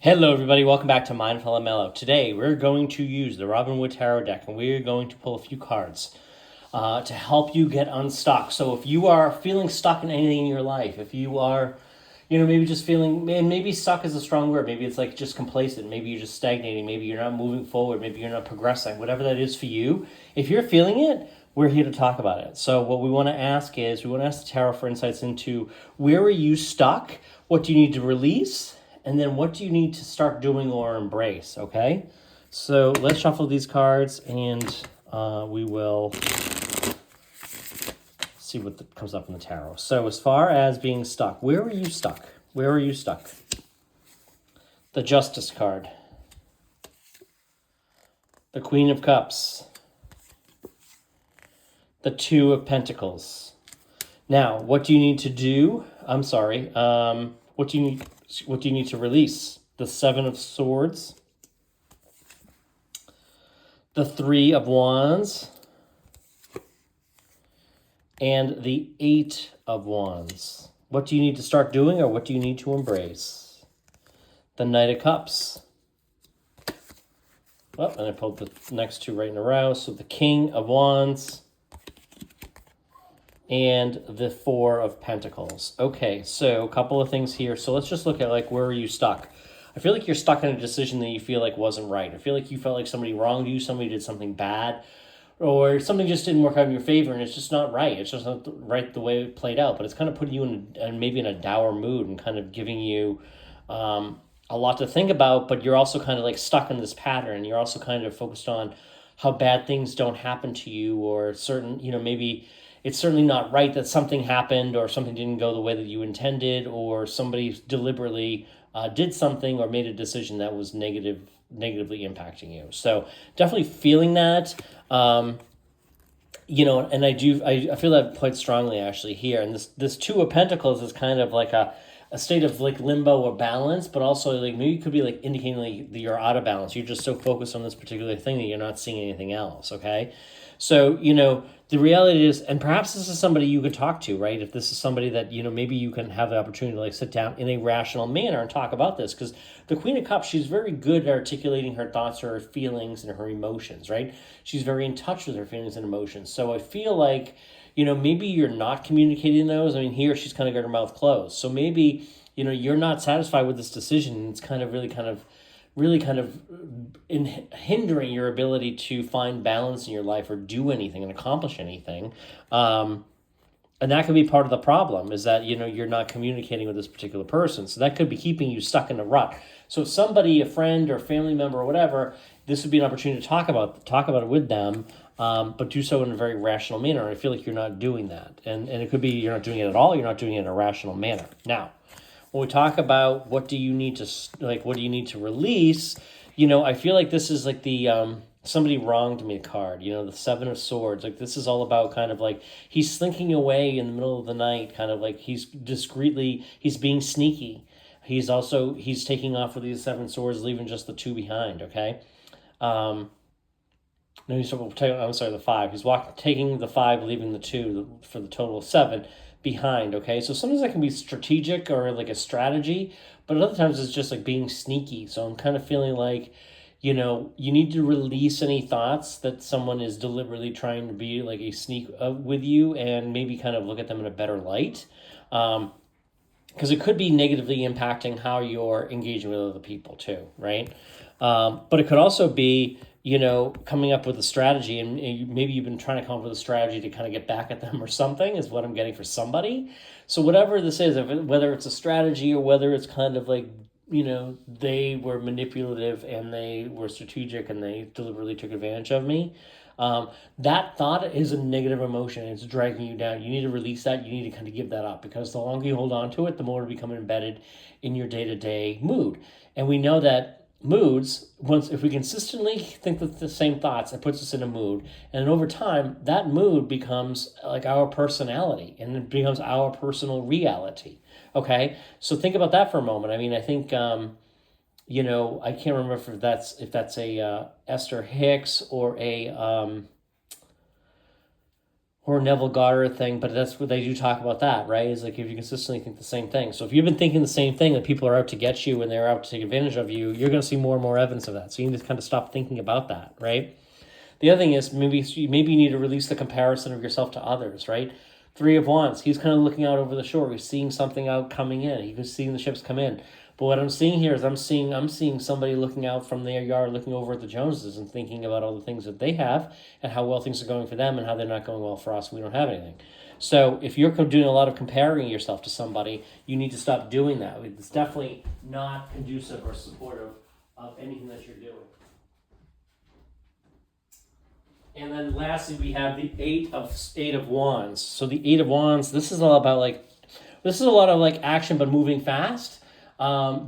Hello, everybody. Welcome back to Mindful and Mellow. Today, we're going to use the Robin Wood Tarot deck, and we're going to pull a few cards to help you get unstuck. So if you are feeling stuck in anything in your life, if you are, maybe just feeling, and maybe stuck is a strong word. Maybe it's like just complacent. Maybe you're just stagnating. Maybe you're not moving forward. Maybe you're not progressing. Whatever that is for you, if you're feeling it, we're here to talk about it. So what we want to ask is, we want to ask the tarot for insights into where are you stuck? What do you need to release? And then what do you need to start doing or embrace, okay? So let's shuffle these cards and we will see what comes up in the tarot. So as far as being stuck, where are you stuck? Where are you stuck? The Justice card. The Queen of Cups. The Two of Pentacles. Now, what do you need to do? What do you need to release? The Seven of Swords, the Three of Wands, and the Eight of Wands. What do you need to start doing, or what do you need to embrace? The Knight of Cups. Well, and I pulled the next two right in a row. So the King of Wands and the Four of Pentacles. Okay, so a couple of things here. So let's just look at, like, where are you stuck? I feel like you're stuck in a decision that you feel like wasn't right. I feel like you felt like somebody wronged you, somebody did something bad, or something just didn't work out in your favor, and it's just not right. It's just not right the way it played out, but it's kind of putting you in maybe in a dour mood and kind of giving you a lot to think about, but you're also kind of like stuck in this pattern. You're also kind of focused on how bad things don't happen to you, or certain, maybe it's certainly not right that something happened or something didn't go the way that you intended, or somebody deliberately did something or made a decision that was negatively impacting you. So definitely feeling that, and I feel that quite strongly actually here. And this Two of Pentacles is kind of like a state of like limbo or balance, but also like maybe it could be like indicating like that you're out of balance. You're just so focused on this particular thing that you're not seeing anything else. Okay. So, the reality is, and perhaps this is somebody you could talk to, right? If this is somebody that, maybe you can have the opportunity to like sit down in a rational manner and talk about this, because the Queen of Cups, she's very good at articulating her thoughts, her feelings, and her emotions, right? She's very in touch with her feelings and emotions. So I feel like, maybe you're not communicating those. I mean, here she's kind of got her mouth closed. So maybe, you're not satisfied with this decision. And it's kind of really kind of hindering your ability to find balance in your life or do anything and accomplish anything. And that could be part of the problem, is that, you're not communicating with this particular person. So that could be keeping you stuck in a rut. So if somebody, a friend or family member or whatever, this would be an opportunity to talk about it with them, but do so in a very rational manner. And I feel like you're not doing that. And it could be you're not doing it at all. You're not doing it in a rational manner. Now, when we talk about what do you need to release, I feel like this is like the somebody wronged me card, the Seven of Swords. Like, this is all about kind of like he's slinking away in the middle of the night, kind of like he's being sneaky. He's taking off with these Seven Swords, leaving just the two behind, okay? No, the five. He's taking the five, leaving the two for the total of seven behind, okay? So sometimes that can be strategic or like a strategy, but other times it's just like being sneaky. So I'm kind of feeling like, you need to release any thoughts that someone is deliberately trying to be like a sneak with you, and maybe kind of look at them in a better light. Because it could be negatively impacting how you're engaging with other people too, right? But it could also be, coming up with a strategy, and maybe you've been trying to come up with a strategy to kind of get back at them or something, is what I'm getting for somebody. So whatever this is, whether it's a strategy or whether it's kind of like, they were manipulative and they were strategic and they deliberately took advantage of me, that thought is a negative emotion. It's dragging you down. You need to release that. You need to kind of give that up, because the longer you hold on to it, the more it'll become embedded in your day-to-day mood. And we know that moods, if we consistently think the same thoughts, it puts us in a mood, and then over time that mood becomes like our personality, and it becomes our personal reality. Okay, so think about that for a moment. I mean, I think I can't remember if that's a Esther Hicks or a or Neville Goddard thing, but that's what they do talk about that, right? Is like if you consistently think the same thing. So if you've been thinking the same thing, that people are out to get you and they're out to take advantage of you, you're going to see more and more evidence of that. So you need to kind of stop thinking about that, right? The other thing is maybe you need to release the comparison of yourself to others, right? Three of Wands, he's kind of looking out over the shore. He's seeing something out coming in. He's seeing the ships come in. But what I'm seeing here is I'm seeing somebody looking out from their yard, looking over at the Joneses and thinking about all the things that they have and how well things are going for them and how they're not going well for us. We don't have anything. So if you're doing a lot of comparing yourself to somebody, you need to stop doing that. It's definitely not conducive or supportive of anything that you're doing. And then lastly, we have the Eight of Wands. So the Eight of Wands, this is a lot of action, but moving fast.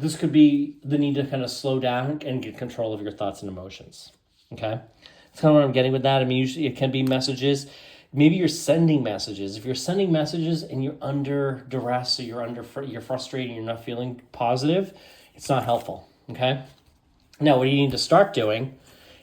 This could be the need to kind of slow down and get control of your thoughts and emotions. Okay, that's kind of what I'm getting with that. I mean, usually it can be messages. Maybe you're sending messages. If you're sending messages and you're under duress or you're frustrated and you're not feeling positive, it's not helpful. Okay. Now, what you need to start doing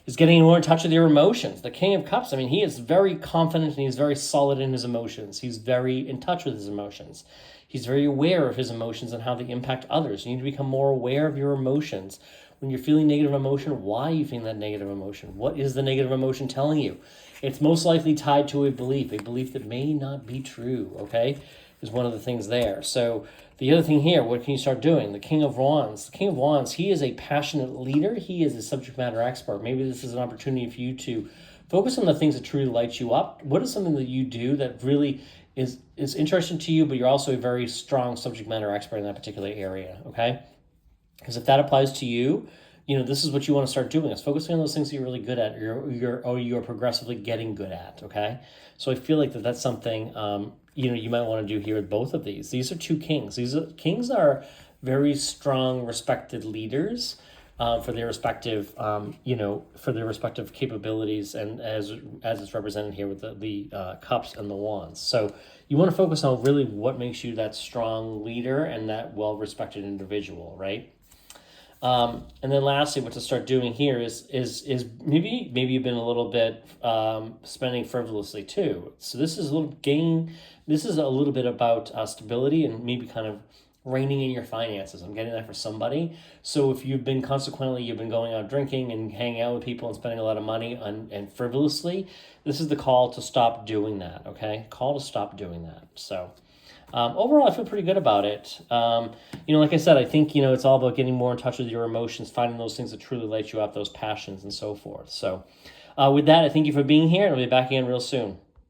is getting more in touch with your emotions. The King of Cups, I mean, he is very confident and he's very solid in his emotions. He's very in touch with his emotions. He's very aware of his emotions and how they impact others. You need to become more aware of your emotions. When you're feeling negative emotion, why are you feeling that negative emotion? What is the negative emotion telling you? It's most likely tied to a belief that may not be true, okay, is one of the things there. So the other thing here, what can you start doing? The King of Wands. The King of Wands, he is a passionate leader. He is a subject matter expert. Maybe this is an opportunity for you to focus on the things that truly light you up. What is something that you do that really is interesting to you, but you're also a very strong subject matter expert in that particular area, okay? Because if that applies to you, this is what you want to start doing, is focusing on those things that you're really good at, you're progressively getting good at, okay? So I feel like that's something, you might want to do here with both of these. These are two kings. Kings are very strong, respected leaders for their respective, capabilities, and as it's represented here with the cups and the wands. So you want to focus on really what makes you that strong leader and that well-respected individual, right? And then lastly, what to start doing here is maybe you've been a little bit spending frivolously too. So this is a little bit about stability and maybe kind of reining in your finances. I'm getting that for somebody. So if you've been going out drinking and hanging out with people and spending a lot of money and frivolously, this is the call to stop doing that, okay? Call to stop doing that. So overall, I feel pretty good about it. Like I said, I think, it's all about getting more in touch with your emotions, finding those things that truly light you up, those passions and so forth. So with that, I thank you for being here, and I'll be back again real soon.